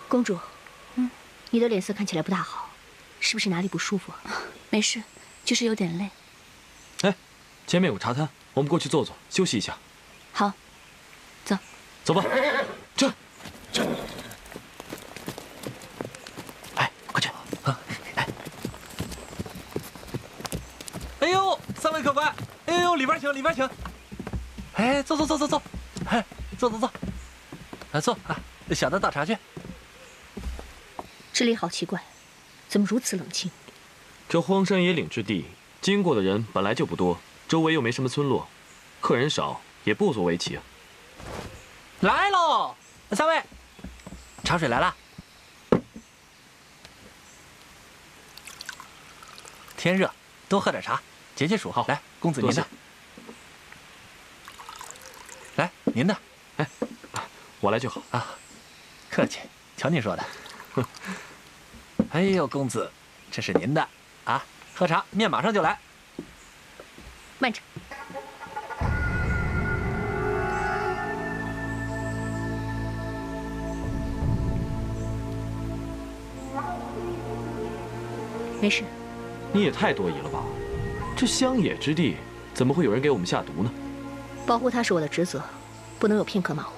公主，你的脸色看起来不大好，是不是哪里不舒服？没事，就是有点累。哎，前面有个茶摊，我们过去坐坐，休息一下。好，走，走吧。这。哎，快去！哎呦，3位客官，哎呦，里边请，里边请。哎，坐，哎，坐，坐啊，小的倒茶去。这里好奇怪，怎么如此冷清？这荒山野岭之地，经过的人本来就不多，周围又没什么村落，客人少也不足为奇啊。来喽，3位，茶水来了。天热，多喝点茶，解解暑。好，来，公子您的。来，您的。哎，我来就好啊，客气，瞧您说的。哎呦，公子，这是您的啊，喝茶，面马上就来。慢着。没事。你也太多疑了吧？这乡野之地，怎么会有人给我们下毒呢？保护他是我的职责，不能有片刻马虎。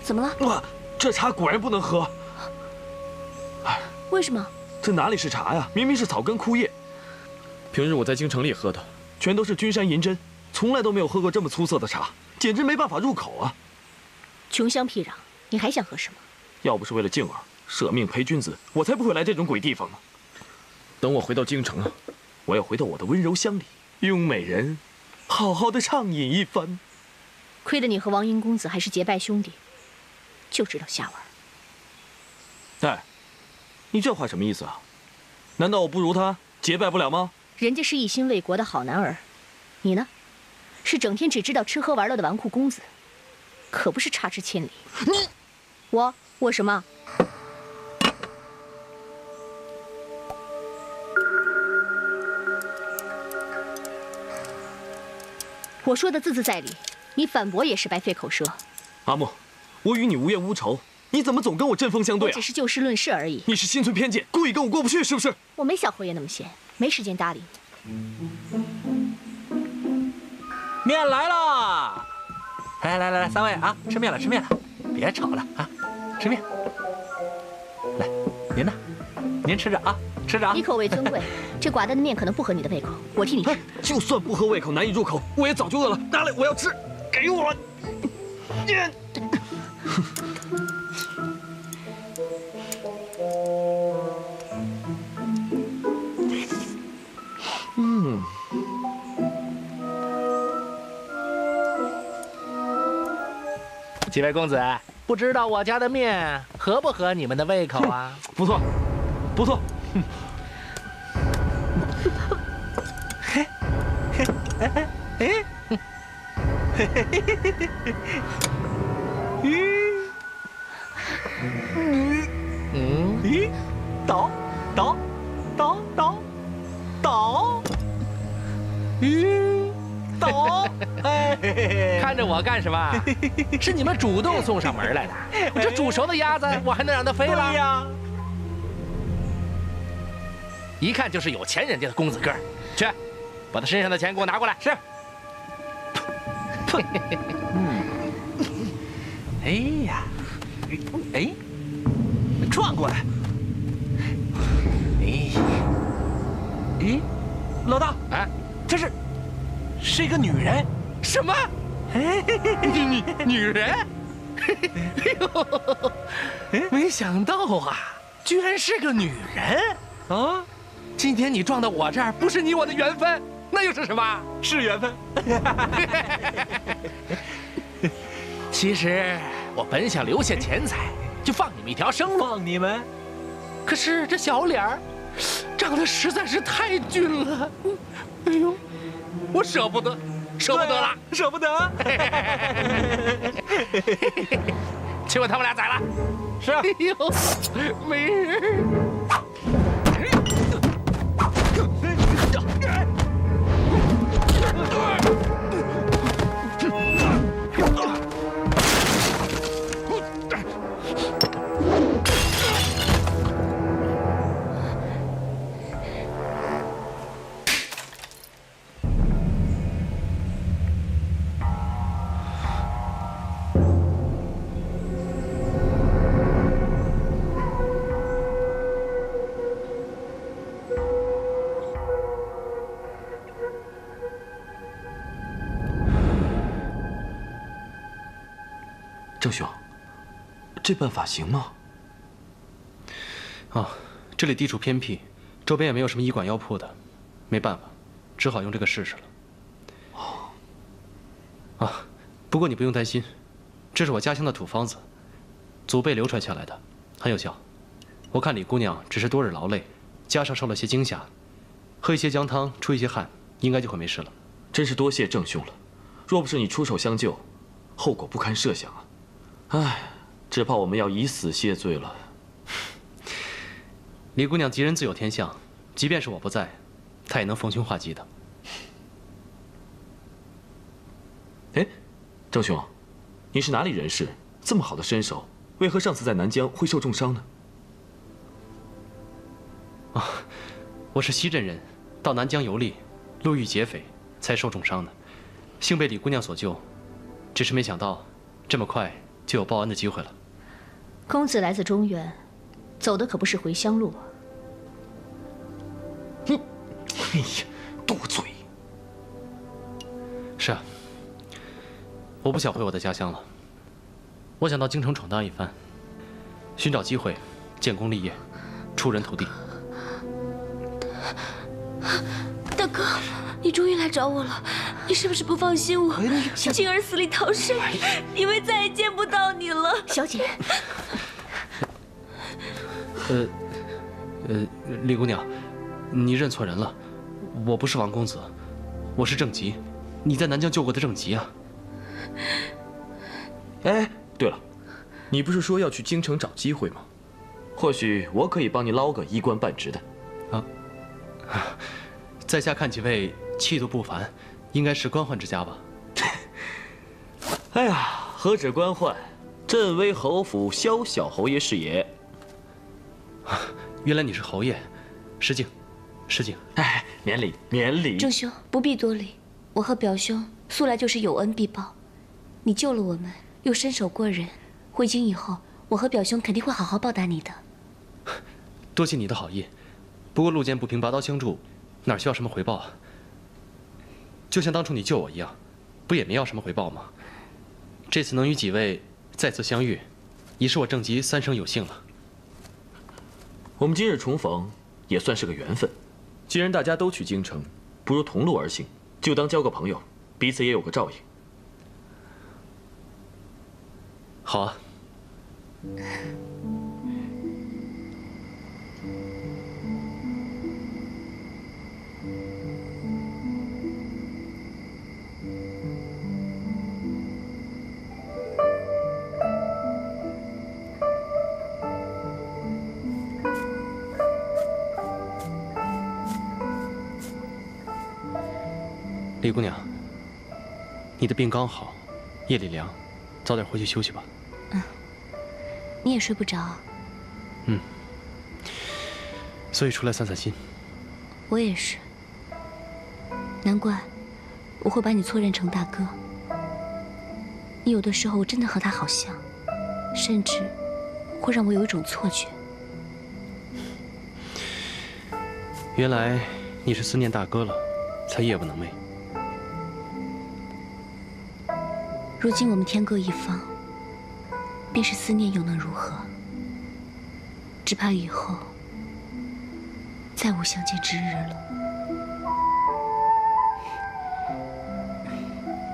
怎么了？哇，这茶果然不能喝。为什么？这哪里是茶呀？明明是草根枯叶。平日我在京城里喝的，全都是君山银针，从来都没有喝过这么粗涩的茶，简直没办法入口啊！穷乡僻壤，你还想喝什么？要不是为了静儿舍命陪君子，我才不会来这种鬼地方呢。等我回到京城啊，我要回到我的温柔乡里，用美人好好的畅饮一番。亏得你和王英公子还是结拜兄弟，就知道下玩。哎，你这话什么意思啊？难道我不如他，结拜不了吗？人家是一心为国的好男儿，你呢，是整天只知道吃喝玩乐的纨绔公子，可不是差之千里。你，我什么？我说的字字在理，你反驳也是白费口舌。阿木，我与你无冤无仇，你怎么总跟我针锋相对啊？我只是就事论事而已。你是心存偏见，故意跟我过不去是不是？我没小侯爷那么闲，没时间搭理你。面来了，来，3位啊，吃面了，别吵了啊，吃面。来，您呢？您吃着啊，吃着啊。你口味尊贵，这寡淡的面可能不合你的胃口，我替你吃。就算不合胃口，难以入口，我也早就饿了。拿来，我要吃，给我。几位公子，不知道我家的面合不合你们的胃口啊？不错，不错。嘿，嘿，哎，咦，倒，倒，哎，看着我干什么？是你们主动送上门来的。我这煮熟的鸭子，我还能让它飞了？对呀，一看就是有钱人家的公子哥儿。去，把他身上的钱给我拿过来。是。哎呀，哎，转过来。哎，老大，啊，这是一个女人。什么？女人？哎呦，没想到啊，居然是个女人啊！今天你撞到我这儿，不是你我的缘分，那又是什么？是缘分。其实我本想留下钱财，就放你们一条生路。放你们？可是这小脸儿长得实在是太俊了，哎呦，我舍不得了，舍不得。去把他们俩宰了。是。哎呦，没人。郑兄，这办法行吗？啊，这里地处偏僻，周边也没有什么医馆药铺的，没办法，只好用这个试试了。啊，不过你不用担心，这是我家乡的土方子，祖辈流传下来的，很有效。我看李姑娘只是多日劳累，加上受了些惊吓，喝一些姜汤，出一些汗，应该就会没事了。真是多谢郑兄了，若不是你出手相救，后果不堪设想啊！唉，只怕我们要以死谢罪了。李姑娘吉人自有天相，即便是我不在，她也能逢凶化吉的。哎，郑兄，你是哪里人士？这么好的身手，为何上次在南疆会受重伤呢？啊，我是西镇人，到南疆游历，路遇劫匪，才受重伤的，幸被李姑娘所救。只是没想到，这么快就有报恩的机会了。公子来自中原，走的可不是回乡路啊。哎呀，多嘴！是啊，我不想回我的家乡了，我想到京城闯荡一番，寻找机会，建功立业，出人头地。大哥，你终于来找我了，你是不是不放心我？静儿死里逃生，以为再也见不到你了。小姐，李姑娘，你认错人了，我不是王公子，我是郑吉，你在南疆救过的郑吉啊。哎，对了，你不是说要去京城找机会吗？或许我可以帮你捞个一官半职的。啊，在下看几位气度不凡，应该是官宦之家吧？哎呀，何止官宦，镇威侯府萧小侯爷是也。原来你是侯爷，失敬，失敬。哎，免礼，免礼。郑兄不必多礼，我和表兄素来就是有恩必报，你救了我们，又身手过人，回京以后，我和表兄肯定会好好报答你的。多谢你的好意，不过路见不平拔刀相助，哪需要什么回报啊？就像当初你救我一样，不也没要什么回报吗？这次能与几位再次相遇，已是我郑吉三生有幸了。我们今日重逢，也算是个缘分。既然大家都去京城，不如同路而行，就当交个朋友，彼此也有个照应。好啊。李姑娘，你的病刚好，夜里凉，早点回去休息吧。你也睡不着。所以出来散散心。我也是。难怪我会把你错认成大哥。你有的时候真的和他好像，甚至会让我有一种错觉。原来你是思念大哥了，才夜不能寐。如今我们天各一方，便是思念又能如何？只怕以后再无相见之日了。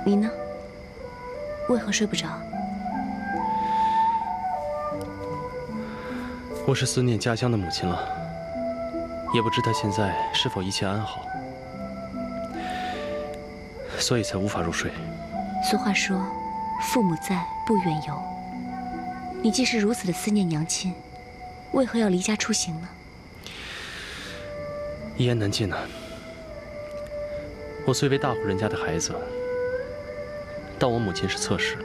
你呢？为何睡不着？我是思念家乡的母亲了，也不知她现在是否一切安好，所以才无法入睡。俗话说，父母在，不远游。你既是如此的思念娘亲，为何要离家出行呢？一言难尽啊。我虽为大户人家的孩子，但我母亲是侧室，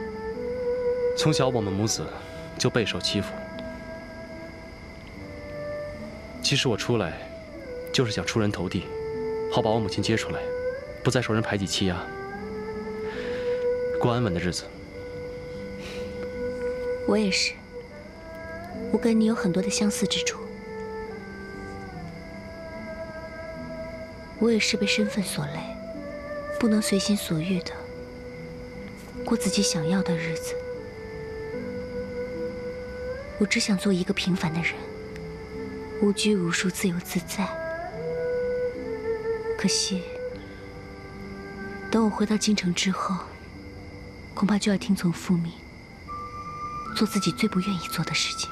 从小我们母子就备受欺负。其实我出来，就是想出人头地，好把我母亲接出来，不再受人排挤欺压，过安稳的日子。我也是，我跟你有很多的相似之处。我也是被身份所累，不能随心所欲的过自己想要的日子。我只想做一个平凡的人，无拘无束，自由自在。可惜，等我回到京城之后，恐怕就要听从父命，做自己最不愿意做的事情。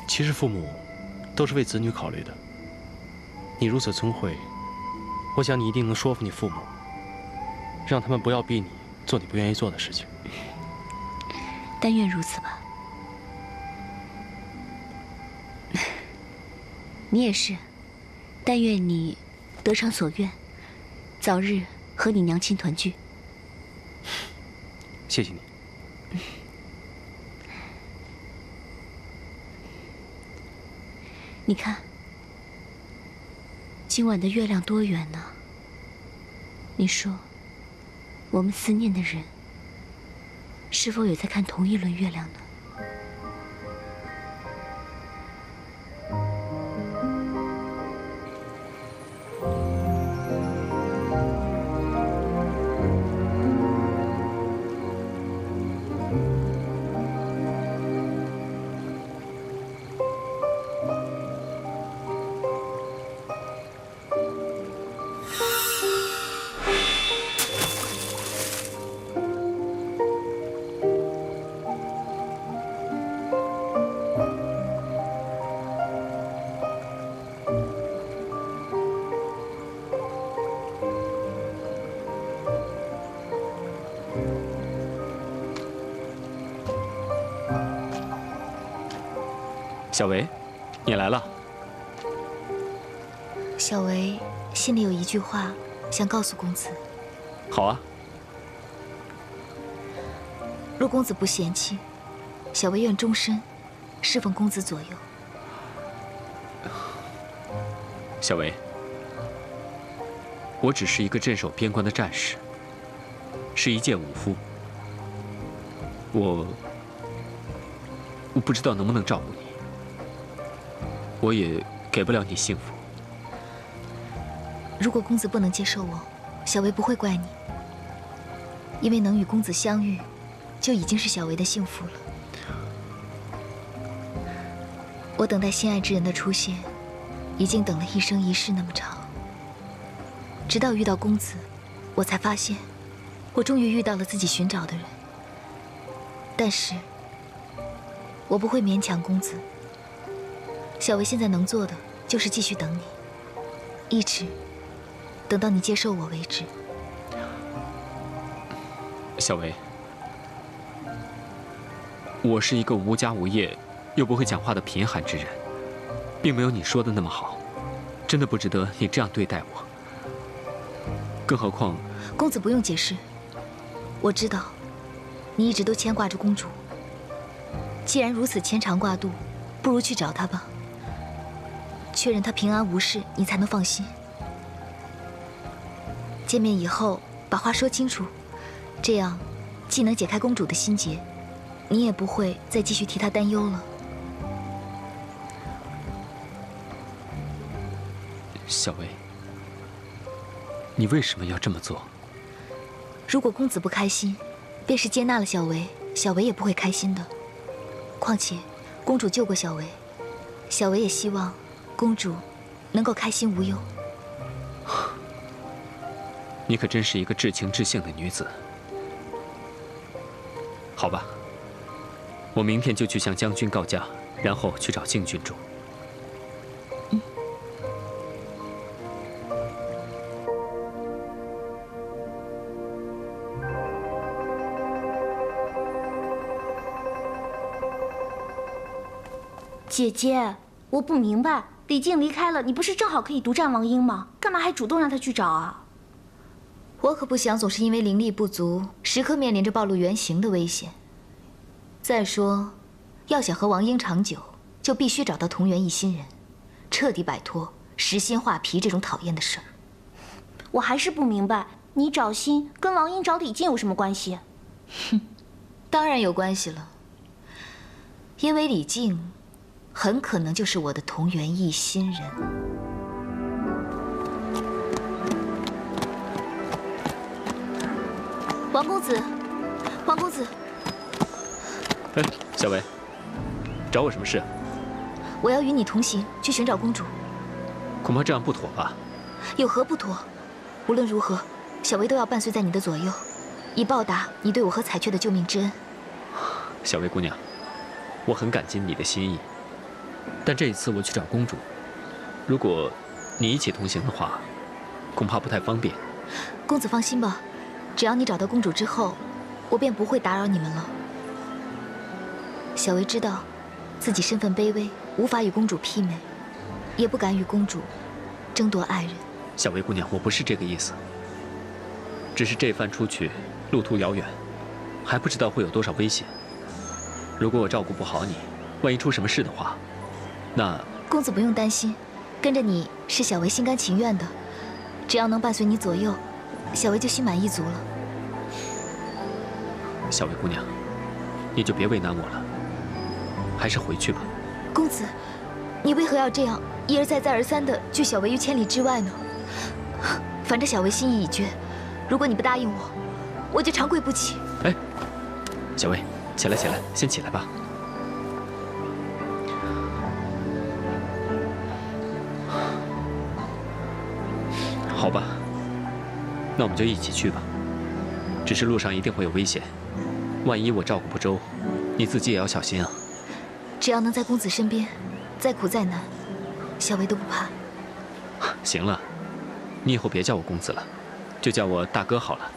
其实父母都是为子女考虑的。你如此聪慧，我想你一定能说服你父母，让他们不要逼你做你不愿意做的事情。但愿如此吧。你也是，但愿你得偿所愿，早日和你娘亲团聚。谢谢你。你看，今晚的月亮多圆呢。你说，我们思念的人，是否也在看同一轮月亮呢？小维，你来了。小维心里有一句话想告诉公子。好啊。若公子不嫌弃，小维愿终身侍奉公子左右。小维，我只是一个镇守边关的战士，是一介武夫。我不知道能不能照顾你，我也给不了你幸福。如果公子不能接受我，小维不会怪你，因为能与公子相遇，就已经是小维的幸福了。我等待心爱之人的出现，已经等了一生一世那么长。直到遇到公子，我才发现，我终于遇到了自己寻找的人。但是，我不会勉强公子。小维现在能做的，就是继续等你，一直等到你接受我为止。小维，我是一个无家无业又不会讲话的贫寒之人，并没有你说的那么好，真的不值得你这样对待我。更何况，公子不用解释，我知道，你一直都牵挂着公主。既然如此牵肠挂肚，不如去找她吧，确认她平安无事，你才能放心。见面以后，把话说清楚，这样既能解开公主的心结，你也不会再继续替她担忧了。小薇，你为什么要这么做？如果公子不开心，便是接纳了小维，小维也不会开心的。况且，公主救过小维，小维也希望公主能够开心无忧。你可真是一个至情至性的女子。好吧，我明天就去向将军告假，然后去找靖郡主。姐姐，我不明白，李靖离开了，你不是正好可以独占王英吗？干嘛还主动让他去找啊？我可不想总是因为灵力不足，时刻面临着暴露原形的危险。再说，要想和王英长久，就必须找到同源一心人，彻底摆脱实心画皮这种讨厌的事儿。我还是不明白，你找心跟王英找李靖有什么关系？哼，当然有关系了，因为李靖很可能就是我的同源一心人。王公子，王公子，哎，小维，找我什么事？我要与你同行去寻找公主。恐怕这样不妥吧？有何不妥？无论如何，小维都要伴随在你的左右，以报答你对我和彩雀的救命之恩。小薇姑娘，我很感激你的心意，但这一次我去找公主，如果你一起同行的话，恐怕不太方便。公子放心吧，只要你找到公主之后，我便不会打扰你们了。小薇知道自己身份卑微，无法与公主媲美，也不敢与公主争夺爱人。小薇姑娘，我不是这个意思，只是这番出去，路途遥远，还不知道会有多少危险。如果我照顾不好你，万一出什么事的话，那……公子不用担心，跟着你是小薇心甘情愿的，只要能伴随你左右，小薇就心满意足了。小薇姑娘，你就别为难我了，还是回去吧。公子，你为何要这样一而再再而三地拒小薇于千里之外呢？反正小薇心意已决，如果你不答应我，我就长跪不起。哎，小薇，起来起来，先起来吧。好吧，那我们就一起去吧。只是路上一定会有危险，万一我照顾不周，你自己也要小心啊。只要能在公子身边，再苦再难，小薇都不怕。行了，你以后别叫我公子了，就叫我大哥好了。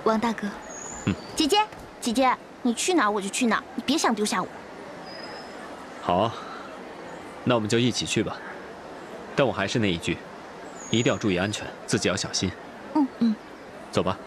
王大哥。姐姐，姐姐，你去哪儿我就去哪儿，你别想丢下我。好啊，那我们就一起去吧。但我还是那一句，一定要注意安全，自己要小心。嗯，走吧。